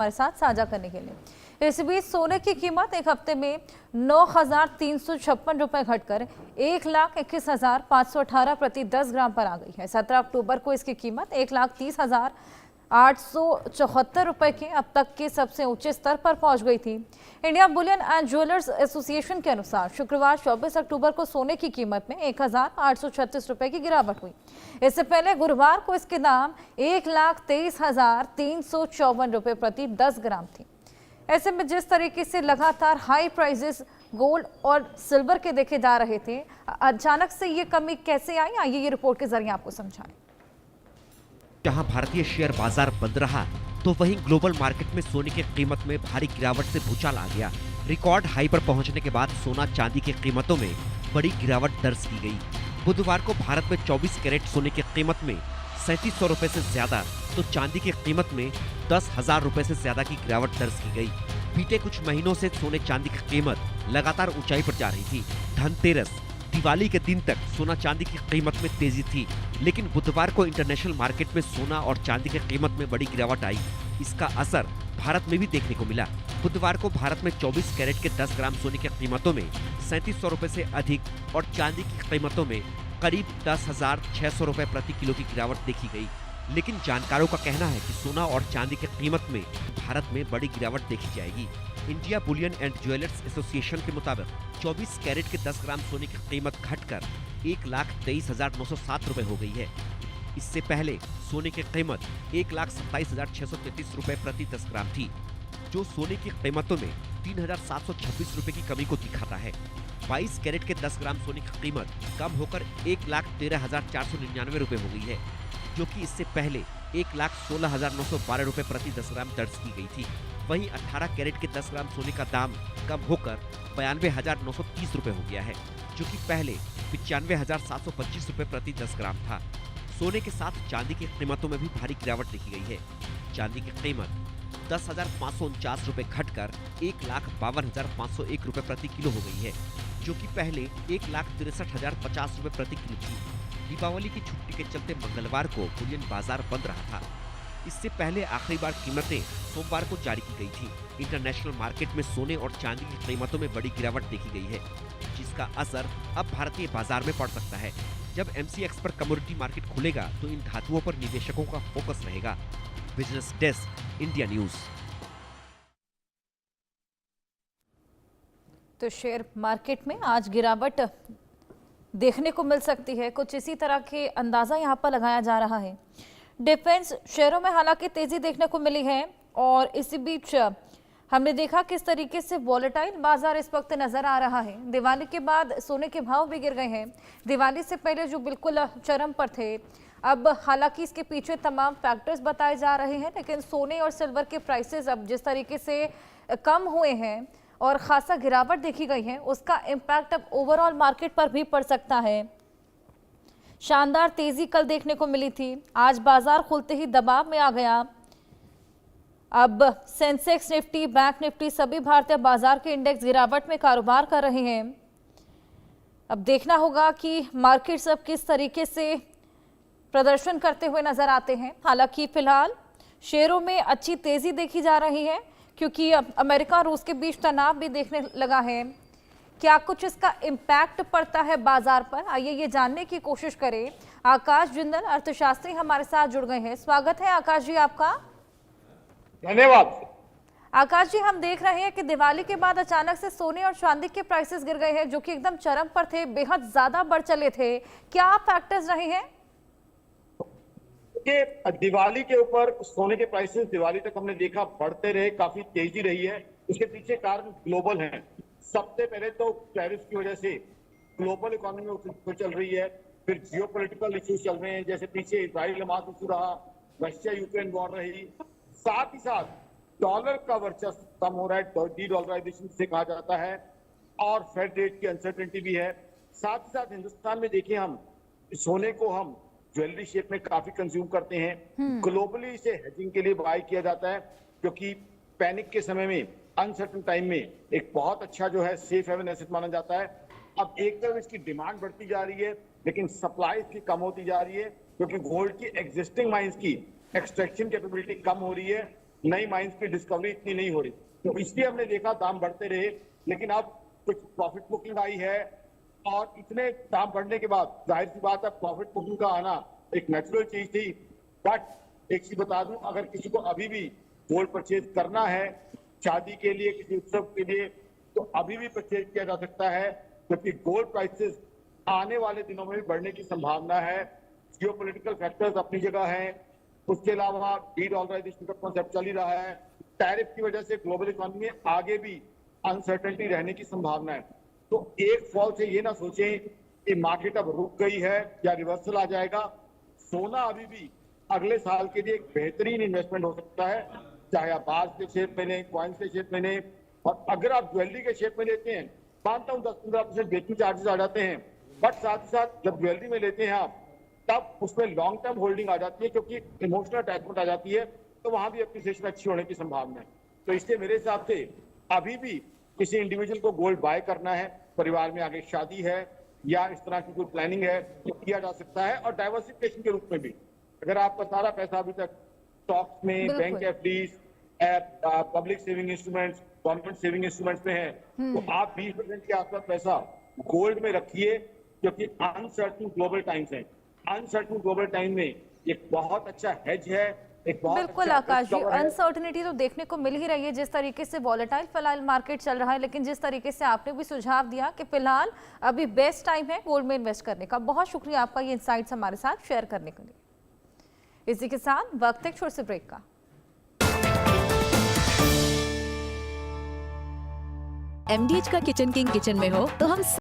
हमारे साथ साझा करने के लिए। इस बीच सोने की कीमत एक हफ्ते में 9,356 रुपए घटकर 1,21,518 प्रति 10 ग्राम पर आ गई है। 17 अक्टूबर को इसकी कीमत 1,30,874 रुपए के अब तक के सबसे ऊंचे स्तर पर पहुंच गई थी। India Boolean and jewellers association के अनुसार शुक्रवार 24 अक्टूबर को सोने की कीमत में 1,836 रुपए की गिरावट हुई। इससे पहले गुरुवार को इसके दाम 1,23,354 रुपए प्रति 10 ग्राम थी। ऐसे में जिस तरीके से लगातार हाई प्राइसेस गोल्ड और सिल्वर के देखे जा रहे थे, अचानक से ये कमी कैसे आई, आइए ये रिपोर्ट के जरिए आपको समझाएं। जहां भारतीय शेयर बाजार बंद रहा तो वहीं ग्लोबल मार्केट में सोने की कीमत में भारी गिरावट से भूचाल आ गया। रिकॉर्ड हाई पर पहुंचने के बाद सोना चांदी की कीमतों में बड़ी गिरावट दर्ज की गई। बुधवार को भारत में 24 कैरेट सोने की कीमत में 3700 रुपए से ज्यादा तो चांदी की कीमत में 10,000 रुपए से ज्यादा की गिरावट दर्ज की गई। बीते कुछ महीनों से सोने चांदी की कीमत लगातार ऊंचाई पर जा रही थी। धनतेरस दिवाली के दिन तक सोना चांदी की कीमत में तेजी थी, लेकिन बुधवार को इंटरनेशनल मार्केट में सोना और चांदी की कीमत में बड़ी गिरावट आई। इसका असर भारत में भी देखने को मिला। बुधवार को भारत में 24 कैरेट के 10 ग्राम सोने की कीमतों में 3700 रुपए से अधिक और चांदी की कीमतों में करीब 10,600 रुपए प्रति किलो की गिरावट देखी गई। लेकिन जानकारों का कहना है कि सोना और चांदी की कीमत में भारत में बड़ी गिरावट देखी जाएगी। India Boolean and jewellers association के मुताबिक 24 कैरेट के 10 ग्राम सोने की कीमत घटकर 1,23,907 रुपए हो गई है। इससे पहले सोने की कीमत 1,27,633 रुपए प्रति 10 ग्राम थी, जो सोने की कीमतों में 3,726 रुपए की कमी को दिखाता है। 22 कैरेट के 10 ग्राम सोने की कीमत कम होकर 1,13,499 रुपए हो गई है, जो कि इससे पहले 1,16,912 रुपए प्रति 10 ग्राम दर्ज की गई थी। वहीं 18 कैरेट के 10 ग्राम सोने का दाम कम होकर 92,930 रुपए हो गया है, जो कि पहले 95,725 रुपए प्रति 10 ग्राम था। सोने के साथ चांदी की कीमतों में भी भारी गिरावट देखी गई है। चांदी की कीमत 10,549 रुपए घटकर 1,52,501 रुपए प्रति किलो हो गई है, जो कि पहले 1,63,050 रुपए प्रति किलो थी। दीपावली की छुट्टी के चलते मंगलवार को बुलियन बाजार बंद रहा था। इससे पहले आखिरी बार कीमतें सोमवार को जारी की गई थी। इंटरनेशनल मार्केट में सोने और चांदी की कीमतों में बड़ी गिरावट देखी गई है, जिसका असर अब भारतीय बाजार में पड़ सकता है। जब MCX पर कमोडिटी मार्केट खुलेगा तो इन धातुओं पर निवेशकों का फोकस रहेगा। Business desk, India news. तो शेयर मार्केट में आज गिरावट देखने को मिल सकती है, कुछ इसी तरह के अंदाजा यहाँ पर लगाया जा रहा है। डिफेंस शेयरों में हालांकि तेजी देखने को मिली है और इसी बीच हमने देखा किस तरीके से वॉलेटाइल बाजार इस वक्त नजर आ रहा है। दिवाली के बाद सोने के भाव भी गिर गए हैं। दिवाली से पहले जो बिल्कुल चरम पर थे, अब हालांकि इसके पीछे तमाम फैक्टर्स बताए जा रहे हैं, लेकिन सोने और सिल्वर के प्राइसेस अब जिस तरीके से कम हुए हैं और खासा गिरावट देखी गई है, उसका इम्पैक्ट अब ओवरऑल मार्केट पर भी पड़ सकता है। शानदार तेजी कल देखने को मिली थी, आज बाजार खुलते ही दबाव में आ गया। अब सेंसेक्स, निफ्टी, बैंक निफ्टी सभी भारतीय बाजार के इंडेक्स गिरावट में कारोबार कर रहे हैं। अब देखना होगा कि मार्केट्स अब किस तरीके से प्रदर्शन करते हुए नजर आते हैं। हालांकि फिलहाल शेयरों में अच्छी तेजी देखी जा रही है, क्योंकि अमेरिका और रूस के बीच तनाव भी देखने लगा है। क्या कुछ इसका इम्पैक्ट पड़ता है बाजार पर, आइए ये जानने की कोशिश करें। आकाश जिंदल अर्थशास्त्री हमारे साथ जुड़ गए हैं। स्वागत है आकाश जी आपका। धन्यवाद। आकाश जी, हम देख रहे हैं कि दिवाली के बाद अचानक से सोने और चांदी के प्राइसेस गिर गए हैं, जो कि एकदम चरम पर थे, बेहद ज्यादा बढ़ चले थे। क्या फैक्टर्स रहे हैं? कि दिवाली के ऊपर सोने के प्राइसेस दिवाली तक हमने देखा बढ़ते रहे, काफी तेजी रही है। इसके पीछे कारण ग्लोबल हैं। सबसे पहले तो टैरिफ की वजह से ग्लोबल इकोनॉमी में चल रही है, फिर जियोपॉलिटिकल इश्यूज चल रहे हैं, जैसे पीछे इजराइल हमास इशू रहा, रशिया यूक्रेन वॉर रही, साथ ही साथ डॉलर का वर्चस्व कम हो रहा है, डी डॉलराइजेशन से कहा जाता है, और फेड रेट की अनसर्टेनिटी भी है। साथ ही साथ हिंदुस्तान में देखिए, हम सोने को हम ज्वेलरी शेप में काफी कंज्यूम करते हैं। ग्लोबली इसे हेजिंग के लिए बाय किया जाता है, क्योंकि पैनिक के समय में, अनसर्टन टाइम में एक बहुत अच्छा जो है सेफ हेवन एसेट माना जाता है। अब एक तरफ इसकी डिमांड बढ़ती जा रही है, लेकिन सप्लाई इसकी कम होती जा रही है, क्योंकि गोल्ड की एग्जिस्टिंग माइंस की एक्सट्रैक्शन कैपेबिलिटी कम हो रही है। नई माइंस की डिस्कवरी इतनी नहीं हो रही, तो इसलिए हमने देखा दाम बढ़ते रहे। लेकिन अब कुछ प्रॉफिट बुकिंग आई है और इतने दाम बढ़ने के बाद जाहिर सी बात है प्रॉफिट बुकिंग का आना एक नेचुरल चीज थी। बट एक चीज बता दूं, अगर किसी को अभी भी गोल्ड परचेज करना है शादी के लिए, किसी उत्सव के लिए, तो अभी भी परचेज किया जा सकता है, क्योंकि गोल्ड प्राइसेस आने वाले दिनों में भी बढ़ने की संभावना है। जियोपॉलिटिकल फैक्टर्स अपनी जगह हैं, उसके अलावा डी-डॉलराइजेशन का कॉन्सेप्ट चल ही रहा है। टैरिफ की वजह से ग्लोबल इकोनॉमी में आगे भी अनसर्टेनिटी रहने की संभावना है। तो एक फॉल से ये ना सोचें कि मार्केट अब रुक गई है या रिवर्सल आ जाएगा। सोना अभी भी अगले साल के लिए एक बेहतरीन इन्वेस्टमेंट हो सकता है, चाहे आप बार्स के शेप में लें, कॉइन्स के शेप में लें, और अगर आप ज्वेलरी के शेप में लेते हैं, मानता हूँ 10-15% बेकिंग चार्जेस आ जाते हैं, बट साथ ही साथ जब ज्वेलरी में लेते हैं आप, तब उसमें लॉन्ग टर्म होल्डिंग आ जाती है, क्योंकि इमोशनल अटैचमेंट आ जाती है, तो वहां भी एप्रिसिएशन अच्छी होने की संभावना है। तो इसलिए मेरे हिसाब से अभी भी किसी इंडिविजुअल को गोल्ड बाय करना है, परिवार में आगे शादी है या इस तरह की कोई प्लानिंग है, तो किया जा सकता है। और डाइवर्सिफिकेशन के रूप में भी, अगर आपका सारा पैसा अभी तक स्टॉक्स में, बिल्कुल। Bank FDs, public saving instruments, government saving instruments में है, तो आप 20% के आसपास पैसा गोल्ड में रखिए, क्योंकि अनसर्टन ग्लोबल टाइम्स है। अनसर्टन ग्लोबल टाइम में एक बहुत अच्छा हेज है, एक बहुत बिल्कुल अच्छा आकाश जी, cover है। अनसर्टेनिटी तो देखने को मिल ही रही है जिस तरीके से वॉलेटाइल फिलहाल मार्केट चल रहा है, लेकिन जिस तरीके से आपने भी सुझाव दिया कि फिलहाल अभी बेस्ट टाइम है गोल्ड में इन्वेस्ट करने का। बहुत शुक्रिया आपका ये इनसाइट्स हमारे साथ शेयर करने के लिए। इसी के साथ वक्त है छोटे से ब्रेक का। MDH का किचन किंग किचन में हो तो हम